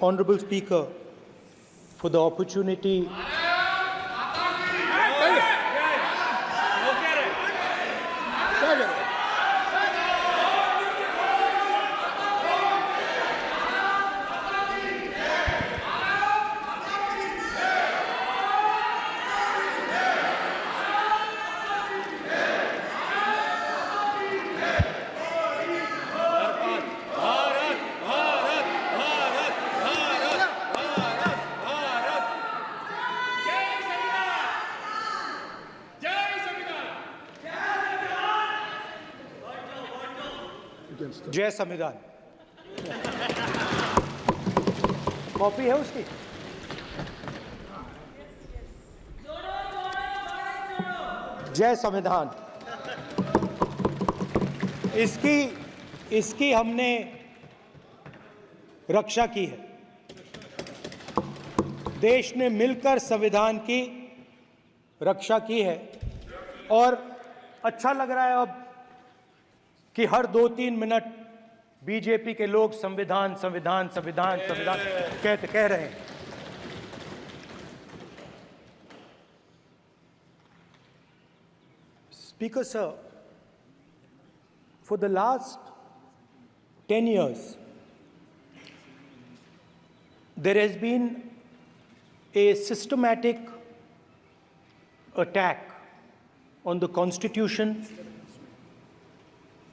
Honorable Speaker, for the opportunity जय संविधान। Copy है उसकी? जय संविधान। इसकी हमने रक्षा की है। देश ने मिलकर संविधान की रक्षा की है और अच्छा लग रहा है अब कि हर 2-3 मिनट बीजेपी के लोग संविधान संविधान संविधान संविधान कह रहे हैं। Speaker sir, for the last 10 years, there has been a systematic attack on the Constitution,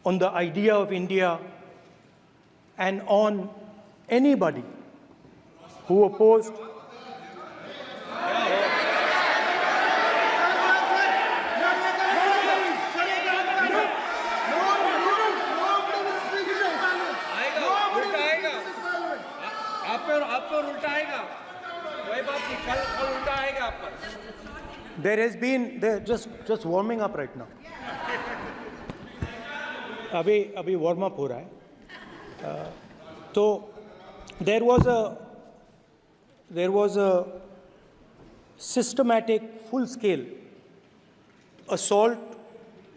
on the idea of India, and on anybody who opposed There has been just warming up right now. अभी warm up हो रहा है। तो there was a systematic, full-scale assault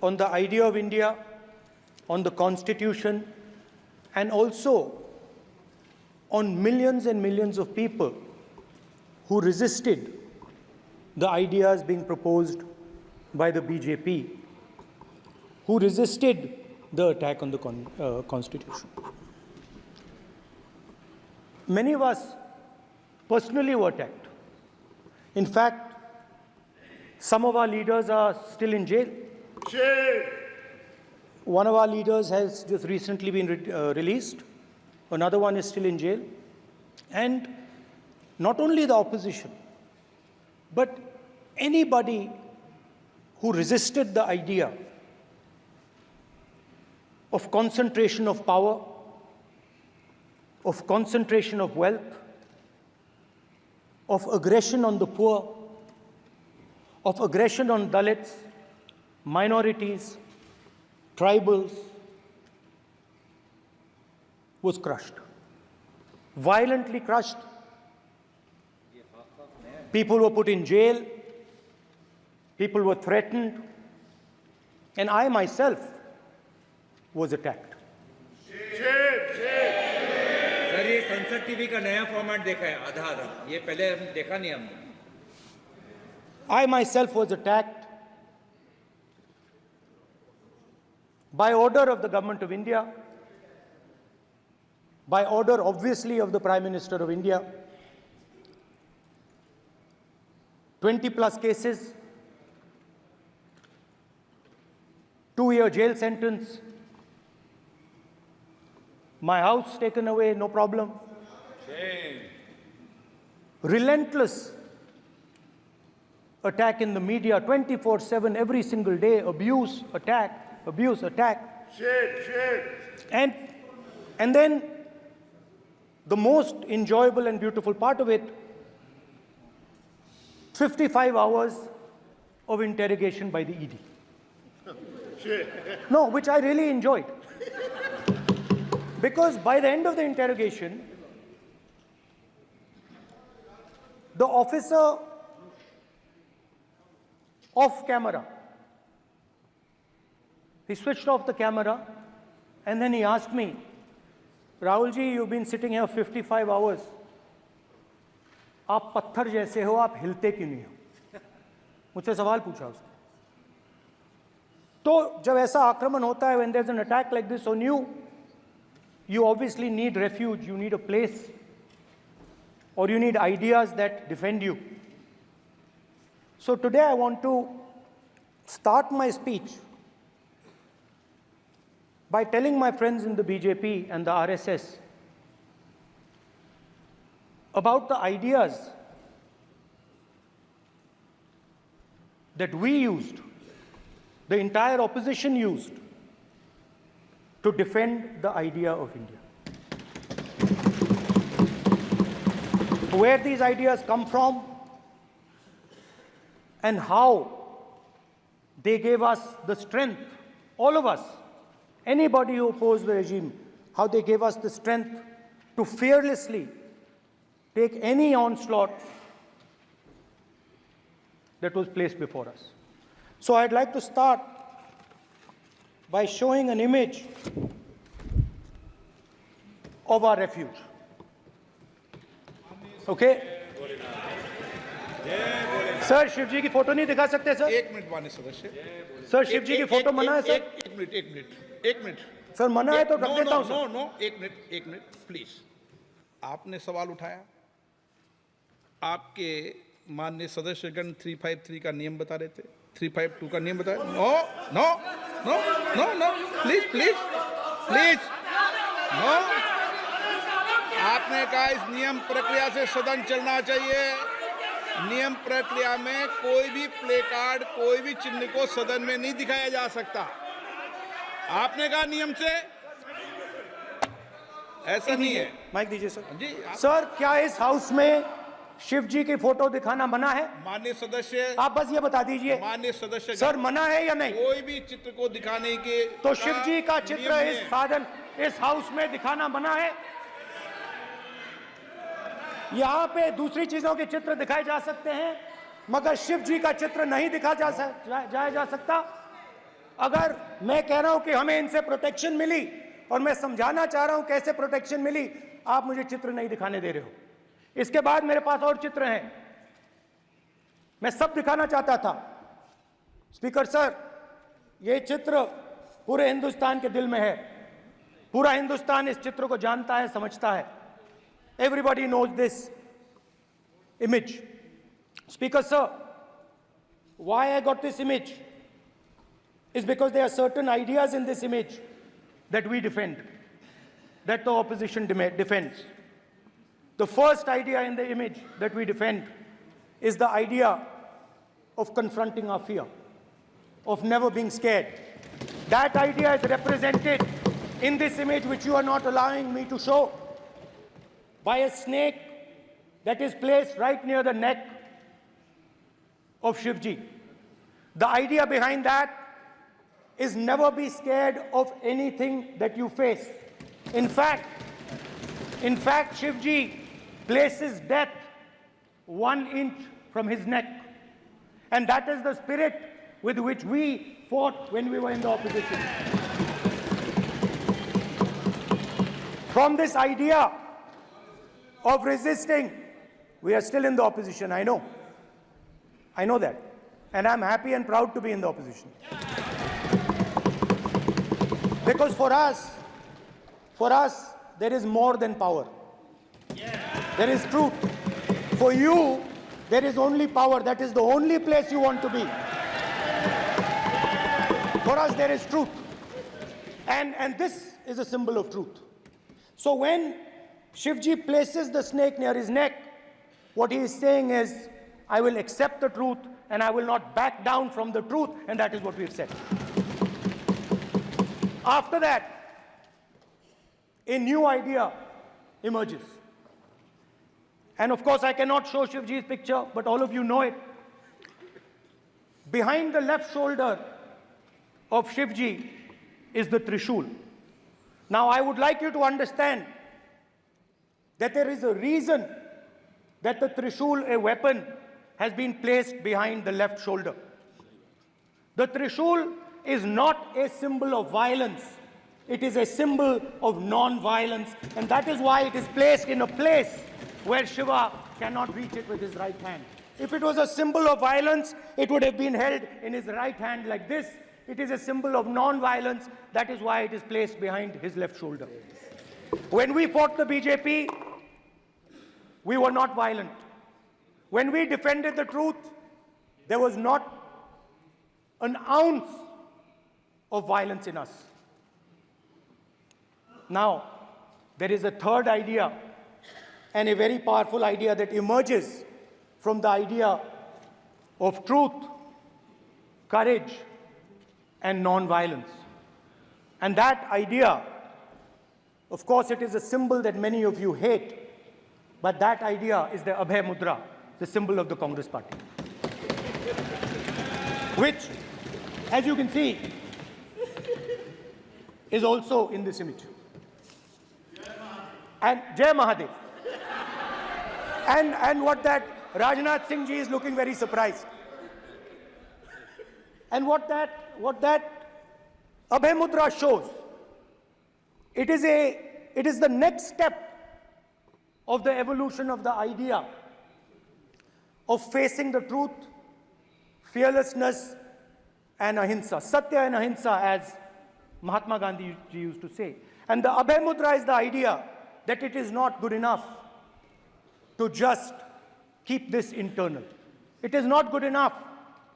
on the idea of India, on the Constitution, and also on millions and millions of people who resisted the ideas being proposed by the BJP, who resisted the attack on the Constitution. Many of us personally were attacked. In fact, some of our leaders are still in jail. One of our leaders has just recently been released. Another one is still in jail. And not only the opposition, but anybody who resisted the idea of concentration of power, of concentration of wealth, of aggression on the poor, of aggression on Dalits, minorities, tribals, was crushed, violently crushed. People were put in jail, people were threatened, and I myself was attacked. Sir ये संसद TV का नया format देखा है आधा, ये पहले हम देखा नहीं हमने। I myself was attacked by order of the government of India, by order obviously of the Prime Minister of India. 20+ cases, 2-year jail sentence, my house taken away, no problem. Shame. Relentless attack in the media, 24/7, every single day, abuse, attack, abuse, attack. And then the most enjoyable and beautiful part of it, 55 hours of interrogation by the ED. No, which I really enjoyed. Because by the end of the interrogation, the officer off camera, he switched off the camera and then he asked me, Rahulji, you've been sitting here 55 hours. आप पत्थर जैसे हो, आप हिलते क्यों नहीं हो? मुझसे सवाल पूछा उसने। तो जब ऐसा आक्रमण होता है, when there's an attack like this on you, you obviously need refuge, you need a place, or you need ideas that defend you. So today I want to start my speech by telling my friends in the BJP and the RSS about the ideas that we used, the entire opposition used, to defend the idea of India. Where these ideas come from and how they gave us the strength, all of us, anybody who opposed the regime, how they gave us the strength to fearlessly take any onslaught that was placed before us. So I'd like to start by showing an image of our refuge. Okay? Sir Shiv ji की photo नहीं दिखा सकते sir? एक minute माननीय सदस्य। Sir Shiv ji की photo मना है सर? एक मिनट सर मना है तो रख देता हूं सर। नो एक मिनट प्लीज। आपने सवाल उठाया, आपके माननीय सदस्यगण 353 का नियम बता रहे थे, 352 का नियम बताया। No no no no no please please please no. आपने कहा इस नियम प्रक्रिया से सदन चलना चाहिए। नियम प्रक्रिया में कोई भी प्ले कार्ड, कोई भी चिन्ह को सदन में नहीं दिखाया जा सकता। आपने कहा नियम से, ऐसा नहीं है। माइक दीजिए सर। जी सर क्या इस हाउस में शिव जी की फोटो दिखाना मना है? माननीय सदस्य, आप बस ये बता दीजिए। माननीय सदस्य सर मना है या नहीं? कोई भी चित्र को दिखाने के तो शिव जी का चित्र नियम इस है। साधन, इस हाउस में दिखाना मना है? यहाँ पे दूसरी चीजों के चित्र दिखाए जा सकते हैं, मगर शिव जी का चित्र नहीं दिखा जाया जा सकता। अगर मैं कह रहा हूं कि हमें इनसे प्रोटेक्शन मिली और मैं समझाना चाह रहा हूं कैसे प्रोटेक्शन मिली, आप मुझे चित्र नहीं दिखाने दे रहे हो। इसके बाद मेरे पास और चित्र हैं, मैं सब दिखाना चाहता था। स्पीकर सर, ये चित्र पूरे हिंदुस्तान के दिल में है। पूरा हिंदुस्तान इस चित्र को जानता है, समझता है। Everybody knows this image. Speaker sir, why I got this image is because there are certain ideas in this image that we defend, that the opposition defends. The first idea in the image that we defend is the idea of confronting our fear, of never being scared. That idea is represented in this image, which you are not allowing me to show, by a snake that is placed right near the neck of Shivji. The idea behind that is never be scared of anything that you face. In fact, Shivji places death 1 inch from his neck. And that is the spirit with which we fought when we were in the opposition. From this idea of resisting, we are still in the opposition, I know. I know that. And I'm happy and proud to be in the opposition. Because for us, there is more than power. There is truth. For you, there is only power. That is the only place you want to be. For us, there is truth. And this is a symbol of truth. So when Shivji places the snake near his neck, what he is saying is, I will accept the truth and I will not back down from the truth, and that is what we've said. After that, a new idea emerges. And of course, I cannot show Shivji's picture, but all of you know it. Behind the left shoulder of Shivji is the Trishul. Now, I would like you to understand that there is a reason that the Trishul, a weapon, has been placed behind the left shoulder. The Trishul is not a symbol of violence. It is a symbol of non-violence, and that is why it is placed in a place where Shiva cannot reach it with his right hand. If it was a symbol of violence, it would have been held in his right hand like this. It is a symbol of non-violence. That is why it is placed behind his left shoulder. When we fought the BJP, we were not violent. When we defended the truth, there was not an ounce of violence in us. Now, there is a third idea, and a very powerful idea that emerges from the idea of truth, courage, and non-violence. And that idea, of course, it is a symbol that many of you hate, but that idea is the Abhay Mudra, the symbol of the Congress Party, which, as you can see, is also in this image. And Jai Mahadev. And what that Rajnath Singh ji is looking very surprised. And what that Abhay Mudra shows, it is the next step of the evolution of the idea of facing the truth, fearlessness, and ahimsa. Satya and ahimsa, as Mahatma Gandhi ji used to say. And the Abhay Mudra is the idea that it is not good enough to just keep this internal. It is not good enough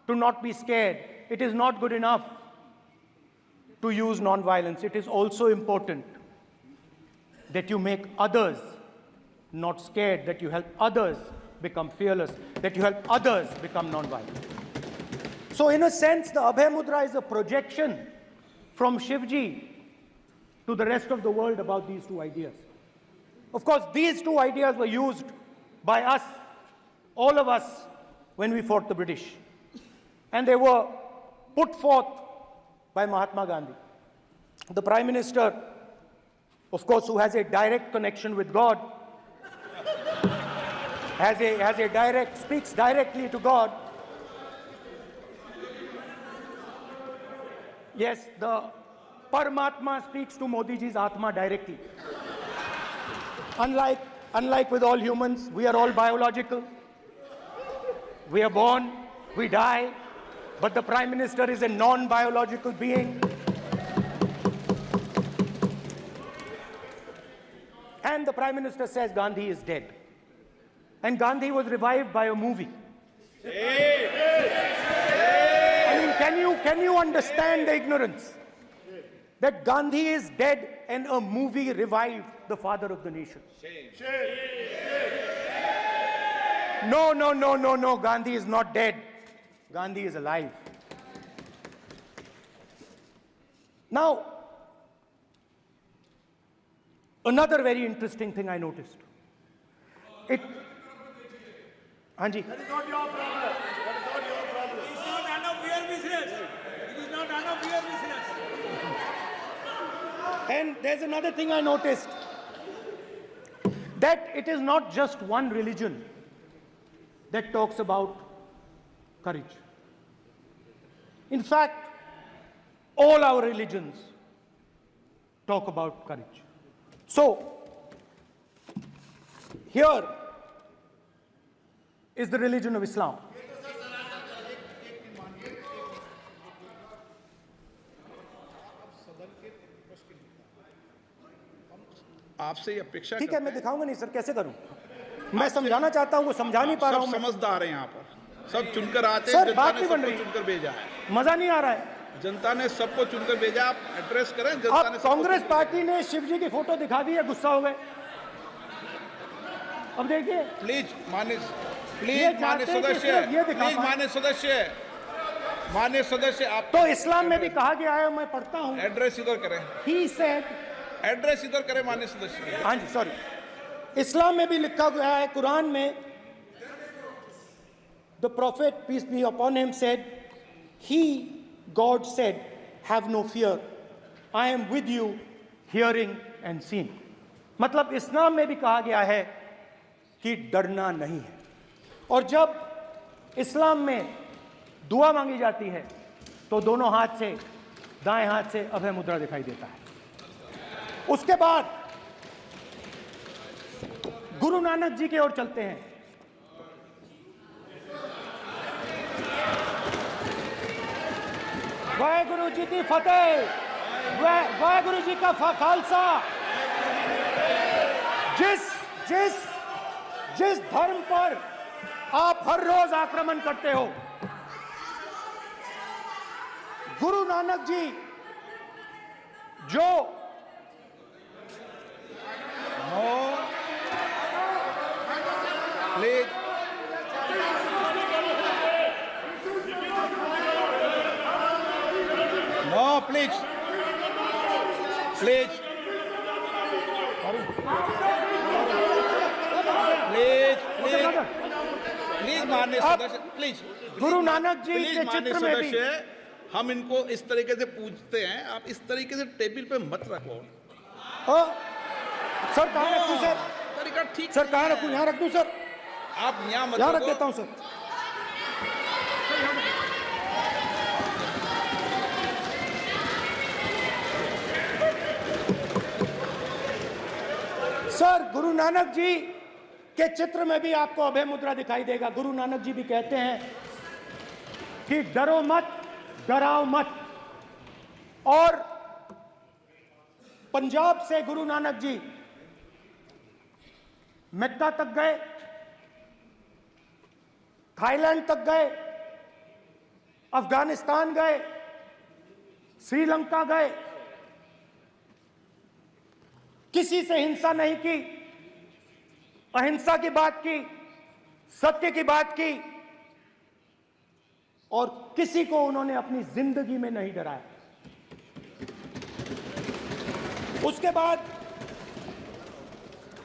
to not be scared. It is not good enough to use non-violence. It is also important that you make others not scared, that you help others become fearless, that you help others become non-violent. So in a sense, the Abhay Mudra is a projection from Shivji to the rest of the world about these two ideas. Of course, these two ideas were used by us, all of us, when we fought the British. And they were put forth by Mahatma Gandhi. The Prime Minister, of course, who has a direct connection with God, speaks directly to God. Yes, the Paramatma speaks to Modi ji's Atma directly. Unlike with all humans, we are all biological. We are born, we die, but the Prime Minister is a non-biological being. And the Prime Minister says Gandhi is dead. And Gandhi was revived by a movie. I mean, can you understand the ignorance? That Gandhi is dead and a movie revived the father of the nation. No, Gandhi is not dead. Gandhi is alive. Now, another very interesting thing I noticed. Anji. That is not your problem. That is not your problem. It is not none of your business. It is not none of your business. And there's another thing I noticed. That it is not just one religion that talks about courage. In fact, all our religions talk about courage. So, here is the religion of Islam. आपसे ये अपेक्षा ठीक है, मैं दिखाऊंगा नहीं sir, कैसे करूं? मैं समझाना चाहता हूं, वो समझा नहीं पा रहा हूं। सब समझदार हैं यहाँ पर, सब चुनकर आते हैं। सर, जनता बात ने नहीं बन सबको रही। चुनकर भेजा है। मजा नहीं आ रहा है। जनता ने सबको चुनकर भेजा, आप एड्रेस करें। जनता अब ने सबको कांग्रेस चुनकर- पार्टी ने शिवजी की फोटो दिखा दी है, गुस्सा हो गए। अब देखिए, प्लीज मान्य ये मान्य चाहते हैं कि सदस्य, सिर्फ ये दिखा प्लीज पाएं। मान्य सदस्य आप तो इस्लाम में भी कहा गया है, मैं पढ़ता हूं। एड्रेस इधर करें, He said, एड्रेस इधर करें मान्य सदस्य। हाँ जी, सॉरी, इस्लाम में भी लिखा गया है, कुरान में, the prophet, peace be upon him, said, he, God said, have no fear, I am with you, hearing and seeing. मतलब इस्लाम में भी कहा गया है कि डरना नहीं है। और जब इस्लाम में दुआ मांगी जाती है तो दोनों हाथ से, दाएं हाथ से अभय मुद्रा दिखाई देता है। उसके बाद गुरु नानक जी की ओर चलते हैं। वाहेगुरु जी की फतेह, वाहेगुरु जी का खालसा। जिस धर्म पर आप हर रोज आक्रमण करते हो, गुरु नानक जी जो please no, please please please please please माननीय सदस्य, please Guru Nanak ji please के माननीय चित्र में भी सदस्य, हम इनको इस तरीके से पूछते हैं, आप इस तरीके से टेबल पे मत रखो। सर कहाँ रखूं सर? तरीका ठीक सर कहाँ नहीं रखूं? है। यहाँ रख दूं सर? आप यहाँ मत यहाँ रख रखो। देता हूं सर। सर गुरु नानक जी के चित्र में भी आपको अभय मुद्रा दिखाई देगा। गुरु नानक जी भी कहते हैं कि डरो मत, डराओ मत। और पंजाब से गुरु नानक जी मक्का तक गए, थाईलैंड तक गए, अफगानिस्तान गए, श्रीलंका गए, किसी से हिंसा नहीं की, अहिंसा की बात की, सत्य की बात की, और किसी को उन्होंने अपनी जिंदगी में नहीं डराया। उसके बाद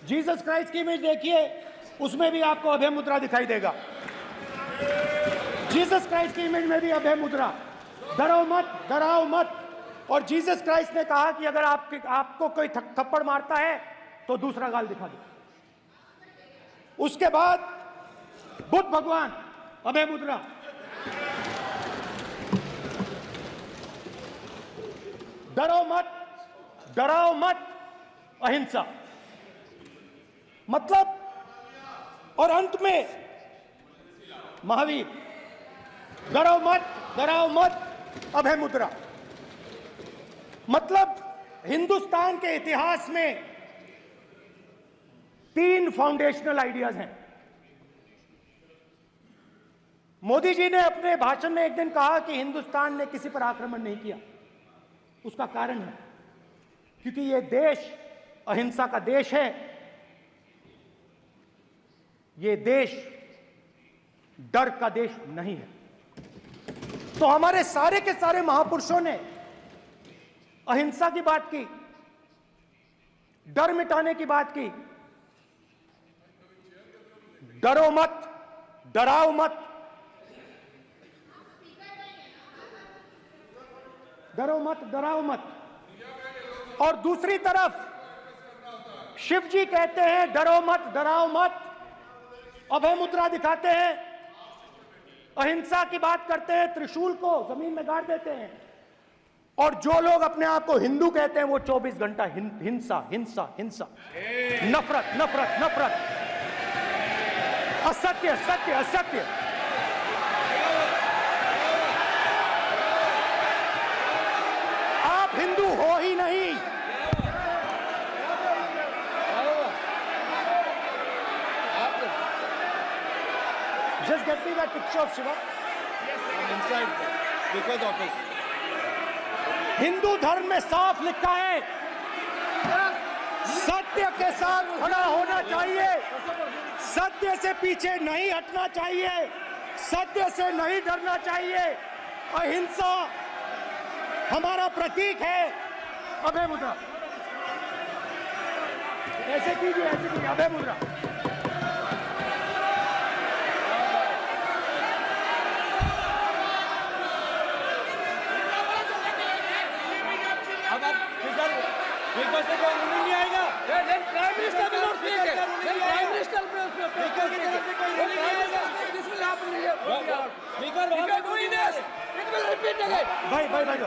जीसस क्राइस्ट की इमेज देखिए, उसमें भी आपको अभय मुद्रा दिखाई देगा। जीसस क्राइस्ट की इमेज में भी अभय मुद्रा, डरो मत, डराओ मत। और जीसस क्राइस्ट ने कहा कि अगर आपको कोई थप्पड़ मारता है तो दूसरा गाल दिखा दो। उसके बाद बुद्ध भगवान, अभय मुद्रा, डरो मत, डराओ मत, अहिंसा। मतलब, और अंत में महावीर, डरो मत, डराओ मत, अभय मुद्रा। मतलब हिंदुस्तान के इतिहास में 3 फाउंडेशनल आइडियाज हैं। मोदी जी ने अपने भाषण में एक दिन कहा कि हिंदुस्तान ने किसी पर आक्रमण नहीं किया। उसका कारण है क्योंकि यह देश अहिंसा का देश है। यह देश डर का देश नहीं है। तो हमारे सारे के सारे महापुरुषों ने अहिंसा की बात की, डर मिटाने की बात की। डरो मत, डराओ मत, डरो मत, डराओ मत। और दूसरी तरफ शिव जी कहते हैं डरो मत, डराओ मत, अभय मुद्रा दिखाते हैं, अहिंसा की बात करते हैं, त्रिशूल को जमीन में गाड़ देते हैं। और जो लोग अपने आप को हिंदू कहते हैं वो 24 घंटा हिंसा, हिंसा, हिंसा, नफरत, नफरत, नफरत, असत्य, सत्य, असत्य। आप हिंदू हो ही नहीं। Just get me that picture of Shiva. inside because of his Hindu धर्म में साफ लिखा है, सत्य के साथ खड़ा होना चाहिए, सत्य से पीछे नहीं हटना चाहिए, सत्य से नहीं डरना चाहिए। अहिंसा हमारा प्रतीक है। अभय मुद्रा ऐसे कीजिए, ऐसे कीजिए, अभय मुद्रा। नहीं आएगा। Prime minister will not speak. Then prime minister speaker की तरफ से कोई नहीं आएगा। This will happen. Speaker, if you are doing this, it will repeat again. भाई भाई भाई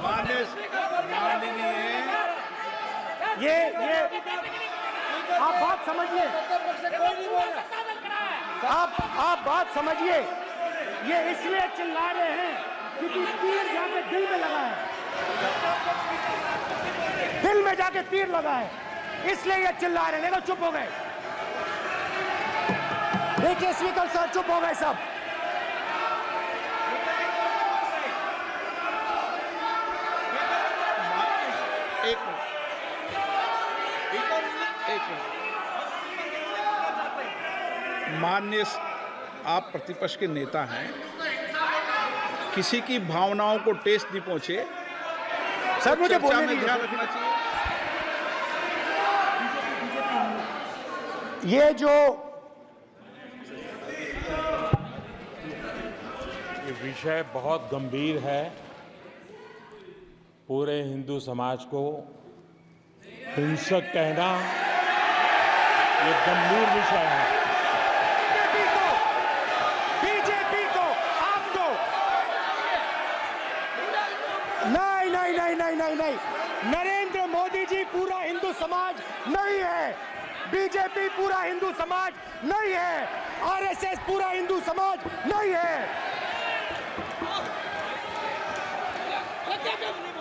माननीय ये आप बात समझिए, कोई नहीं बोल रहा। आप बात समझिए, ये इसलिए चिल्ला रहे हैं क्योंकि तीर जाके दिल में लगा है, दिल में जाके तीर लगा है, इसलिए ये चिल्ला रहे हैं। देखो चुप हो गए, देखिए स्पीकर सर चुप हो गए सब। एक मिनट। माननीय आप प्रतिपक्ष के नेता हैं, किसी की भावनाओं को ठेस नहीं पहुंचे, सर मुझे चर्चा बोलने में दीजिए। ध्यान रखना चाहिए। ये जो ये विषय बहुत गंभीर है, पूरे हिंदू समाज को हिंसक कहना ये गंभीर विषय है। बीजेपी को आपको नहीं, नरेंद्र मोदी जी पूरा हिंदू समाज नहीं है, बीजेपी पूरा हिंदू समाज नहीं है, आरएसएस पूरा हिंदू समाज नहीं है।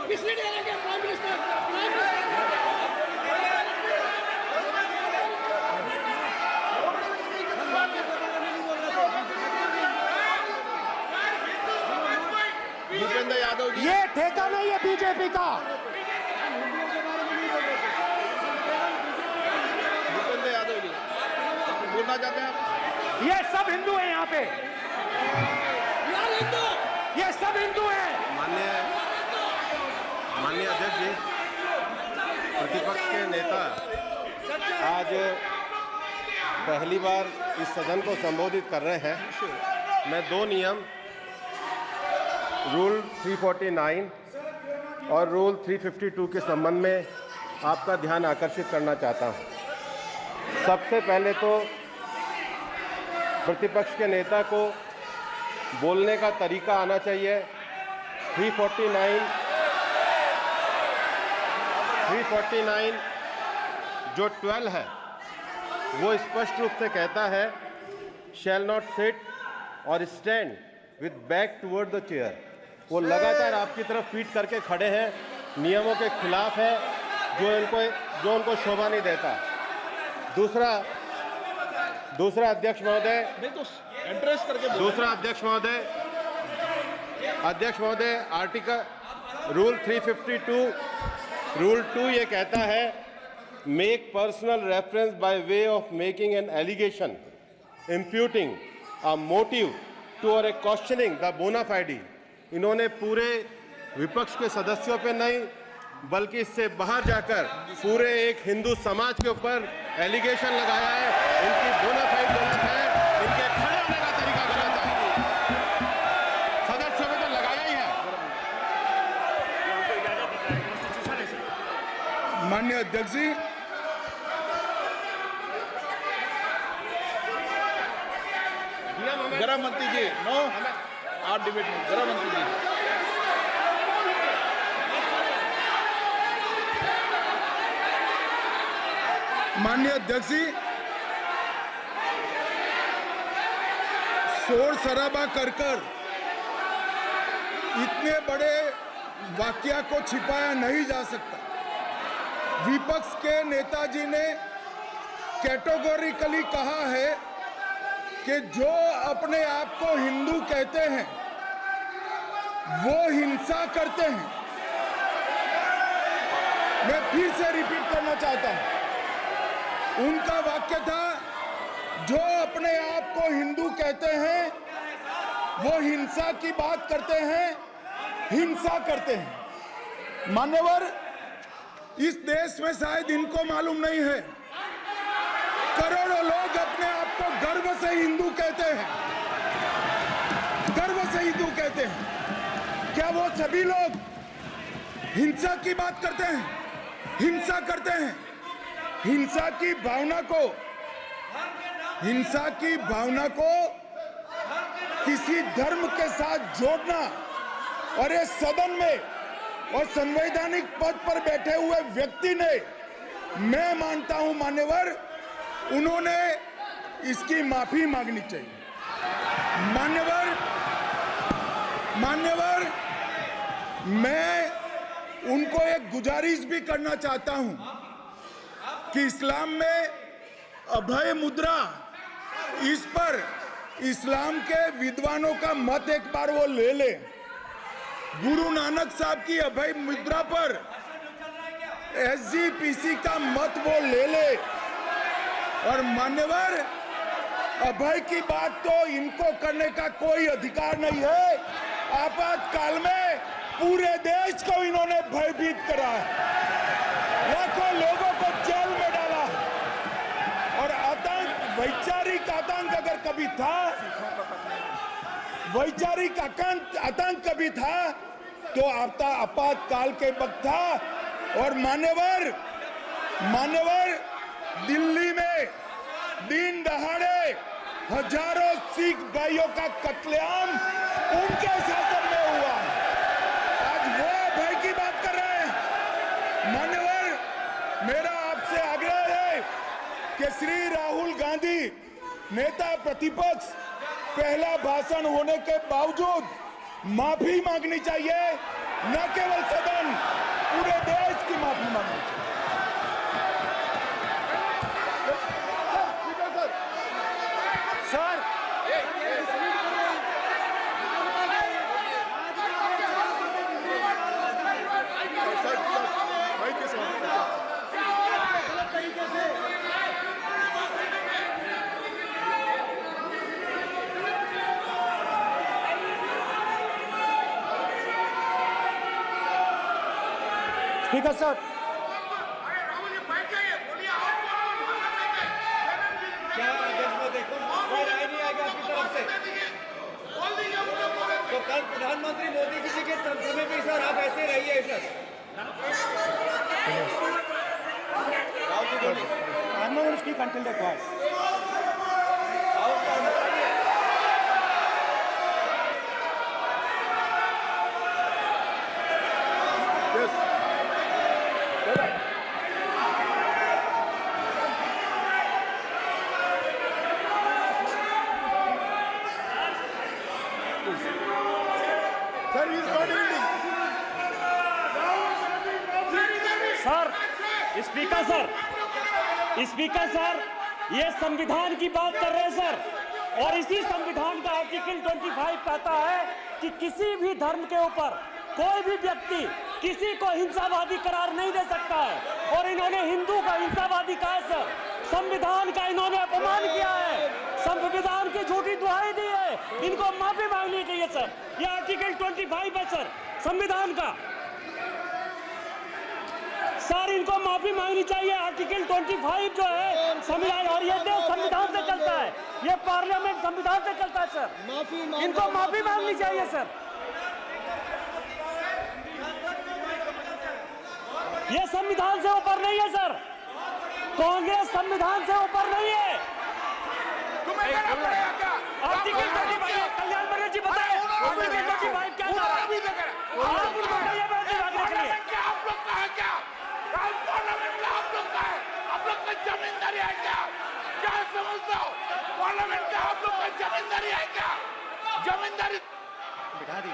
किसने डाला क्या प्राइम मिनिस्टर? भूपेंद्र यादव जी, ये ठेका नहीं है बीजेपी का। भूपेंद्र यादव जी बोलना चाहते हैं आप? ये सब हिंदू हैं यहाँ पे, यार हिंदू ये सब हिंदू हैं। माननीय अध्यक्ष जी, प्रतिपक्ष के नेता आज पहली बार इस सदन को संबोधित कर रहे हैं। मैं दो नियम रूल 349 और रूल 352 के संबंध में आपका ध्यान आकर्षित करना चाहता हूं। सबसे पहले तो प्रतिपक्ष के नेता को बोलने का तरीका आना चाहिए। 349 जो 12 है वो स्पष्ट रूप से कहता है शैल नॉट सिट और stand with back toward the chair. वो लगातार आपकी तरफ पीठ करके खड़े हैं, नियमों के खिलाफ है, जो उनको शोभा नहीं देता। दूसरा अध्यक्ष महोदय, एड्रेस करके अध्यक्ष महोदय आर्टिकल रूल 352 रूल 2 ये कहता है make personal reference by way of making an allegation imputing a motive to और ए क्वेश्चनिंग द बोना फाइडी। इन्होंने पूरे विपक्ष के सदस्यों पे नहीं बल्कि इससे बाहर जाकर पूरे एक हिंदू समाज के ऊपर एलिगेशन लगाया है। इनकी बोना फाइड गलत है, इनके खड़े होने का तरीका गलत है। सदस्यों में तो लगाया ही है। माननीय अध्यक्ष जी, गृह मंत्री जी, नो आप डिबेट में गृह मंत्री जी। माननीय अध्यक्ष जी, शोर शराबा कर इतने बड़े वाकया को छिपाया नहीं जा सकता। विपक्ष के नेताजी ने कैटेगोरिकली कहा है कि जो अपने आप को हिंदू कहते हैं वो हिंसा करते हैं। मैं फिर से रिपीट करना चाहता हूं, उनका वाक्य था जो अपने आप को हिंदू कहते हैं वो हिंसा की बात करते हैं, हिंसा करते हैं। मान्यवर, इस देश में शायद इनको मालूम नहीं है, करोड़ों लोग अपने आप को गर्व से हिंदू कहते हैं, गर्व से हिंदू कहते हैं। क्या वो सभी लोग हिंसा की बात करते हैं, हिंसा करते हैं? हिंसा की भावना को किसी धर्म के साथ जोड़ना और इस सदन में और संवैधानिक पद पर बैठे हुए व्यक्ति ने मैं मानता हूं मान्यवर, उन्होंने इसकी माफी मांगनी चाहिए। मान्यवर, मैं उनको एक गुजारिश भी करना चाहता हूं कि इस्लाम में अभय मुद्रा, इस पर इस्लाम के विद्वानों का मत एक बार वो ले ले। गुरु नानक साहब की अभय मुद्रा पर SGPC का मत वो ले ले। और मान्यवर, अभय की बात तो इनको करने का कोई अधिकार नहीं है। आपातकाल में पूरे देश को इन्होंने भयभीत करा है, लाखों लोगों को जेल में डाला। और आतंक, वैचारिक आतंक अगर कभी था, वैचारिक आतंक कभी था तो आपातकाल के वक्त था। और मान्यवर, दिल्ली में दिन दहाड़े हजारों सिख भाइयों का कत्लेआम उनके शासन में हुआ। आज वो भय की बात कर रहे हैं। मान्यवर, मेरा आपसे आग्रह है कि श्री राहुल गांधी, नेता प्रतिपक्ष, पहला भाषण होने के बावजूद माफी मांगनी चाहिए। न केवल सदन, पूरे देश की माफी मांगनी चाहिए। स्पीकर साहब, क्या अध्यक्ष महोदय कोई राय नहीं आएगा आपकी तरफ से? तो कल प्रधानमंत्री मोदी जी के समय भी सर आप ऐसे रहिए sir. I'm not going to speak until they're quiet. Speaker sir, ये संविधान की बात कर रहे हैं सर, और इसी संविधान का आर्टिकल 25 कहता है कि किसी भी धर्म के ऊपर कोई भी व्यक्ति किसी को हिंसावादी करार नहीं दे सकता है। और इन्होंने हिंदू का हिंसावादी कहा है सर। संविधान का इन्होंने अपमान किया है, संविधान की झूठी दुहाई दी है। इनको माफी मांगनी चाहिए सर। ये आर्टिकल 25 है सर संविधान का। सर इनको माफी मांगनी चाहिए। आर्टिकल 25 जो है संविधान, और ये देश संविधान से चलता है, ये पार्लियामेंट संविधान से चलता है सर। इनको माफी मांगनी चाहिए सर। ये संविधान से ऊपर नहीं है सर। कांग्रेस संविधान से ऊपर नहीं है। आर्टिकल 25 कल्याण बनर्जी बताए आर्टिकल 25 क्या था? आप उनको बताइए आप लोग का जमींदारी है क्या समझते हो? पार्लियामेंट का आप लोग का जमींदारी है क्या? जमींदारी बिठा दी।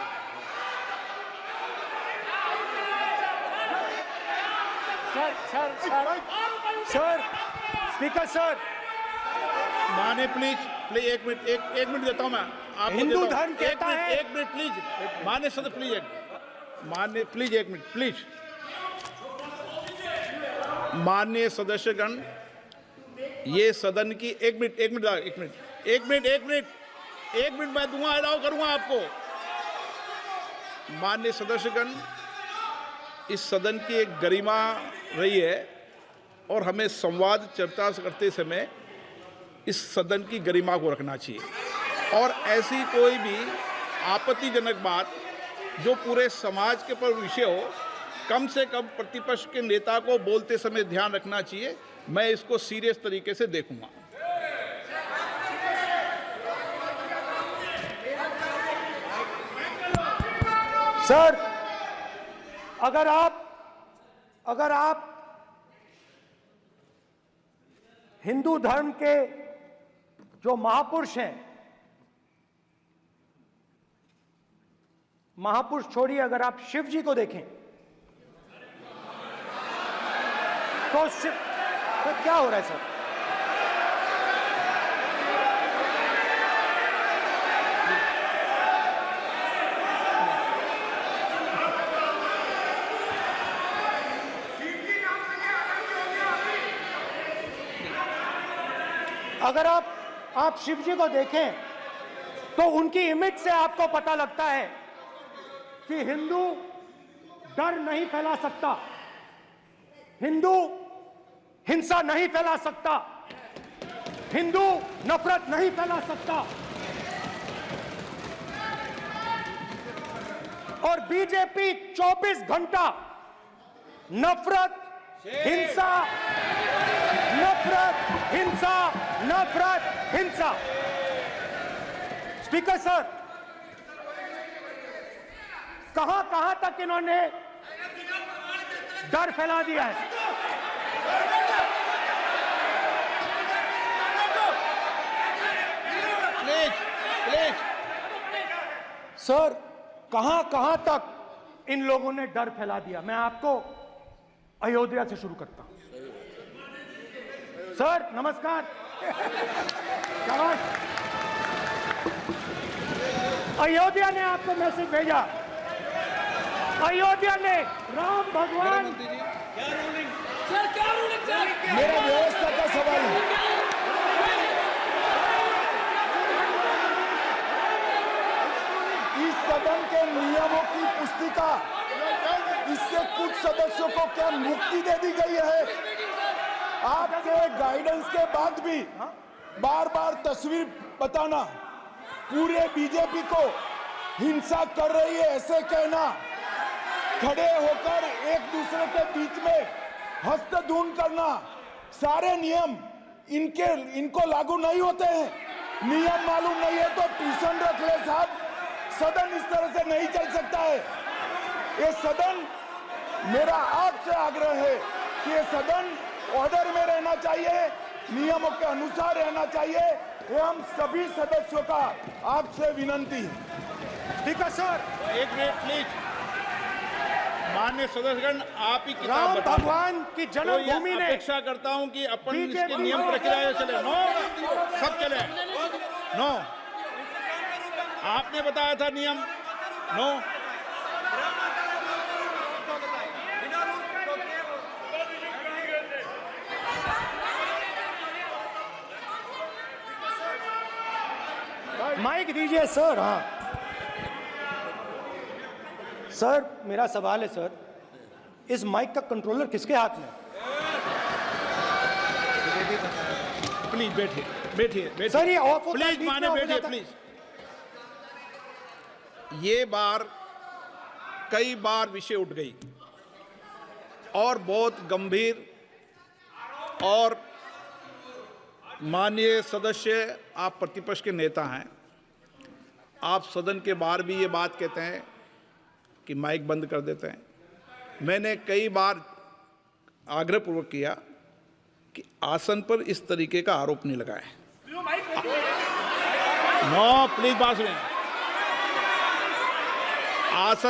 सर, स्पीकर सर, माने प्लीज एक मिनट देता हूं मैं आपको। हिंदू धर्म कहता है। एक मिनट प्लीज, माने सदस्य प्लीज, मान्य प्लीज एक मिनट प्लीज। माननीय सदस्यगण, ये सदन की एक मिनट मैं दूंगा, अलाउ करूंगा आपको। माननीय सदस्यगण, इस सदन की एक गरिमा रही है और हमें संवाद चर्चा करते समय इस सदन की गरिमा को रखना चाहिए। और ऐसी कोई भी आपत्तिजनक बात जो पूरे समाज के पर विषय हो, कम से कम प्रतिपक्ष के नेता को बोलते समय ध्यान रखना चाहिए। मैं इसको सीरियस तरीके से देखूंगा। सर, अगर आप हिंदू धर्म के जो महापुरुष हैं, महापुरुष छोड़िए, अगर आप शिव जी को देखें तो क्या हो रहा है सर? अगर आप शिव जी को देखें तो उनकी इमेज से आपको पता लगता है कि हिंदू डर नहीं फैला सकता, हिंदू हिंसा नहीं फैला सकता, हिंदू नफरत नहीं फैला सकता। और बीजेपी 24 घंटा नफरत, हिंसा, नफरत, हिंसा, नफरत, हिंसा। स्पीकर सर, कहां तक इन्होंने डर फैला दिया है? प्लीज सर, कहां तक इन लोगों ने डर फैला दिया? मैं आपको अयोध्या से शुरू करता हूं। सर नमस्कार। शाबाश। अयोध्या ने आपको मैसेज भेजा, अयोध्या ने राम भगवान। सर क्या रूलिंग सर? मेरा व्यवस्था का सवाल है। इस सदन के नियमों की पुस्तिका, इससे कुछ सदस्यों को क्या मुक्ति दे दी गई है? आपके गाइडेंस के बाद भी बार बार तस्वीर बताना, पूरे बीजेपी को हिंसा कर रही है ऐसे कहना, खड़े होकर एक दूसरे के बीच में हस्तधून करना, सारे नियम इनको लागू नहीं होते हैं। नियम मालूम नहीं है तो ट्यूशन रख ले साहब, सदन इस तरह से नहीं चल सकता है। ये सदन, मेरा आपसे आग्रह है कि ये सदन ऑर्डर में रहना चाहिए, नियमों के अनुसार रहना चाहिए। ये हम सभी सदस्यों का आपसे विनंती है। स्पीकर सर, एक मिनट प्लीज। माननीय सदस्यगण, आप ही किताब राम बताओ। भगवान की तो जन्मभूमि ये ने अपेक्षा करता हूं कि अपन बीजेपी इसके नियम प्रक्रिया चले। नो, सब चले। नो, आपने बताया था नियम। नो, माइक दीजिए सर। हाँ सर, मेरा सवाल है सर, इस माइक का कंट्रोलर किसके हाथ में है? प्लीज बैठिए बैठिए सर ये ऑफ होता है, प्लीज बीच में माने ऑफ हो बैठिए जाता है। प्लीज। ये बार कई बार विषय उठ गई और बहुत गंभीर, और माननीय सदस्य, आप प्रतिपक्ष के नेता हैं, आप सदन के बाहर भी ये बात कहते हैं कि माइक बंद कर देते हैं। मैंने कई बार आग्रहपूर्वक किया कि आसन पर इस तरीके का आरोप नहीं लगाएं। नो प्लीज, बात सुनिए। आसन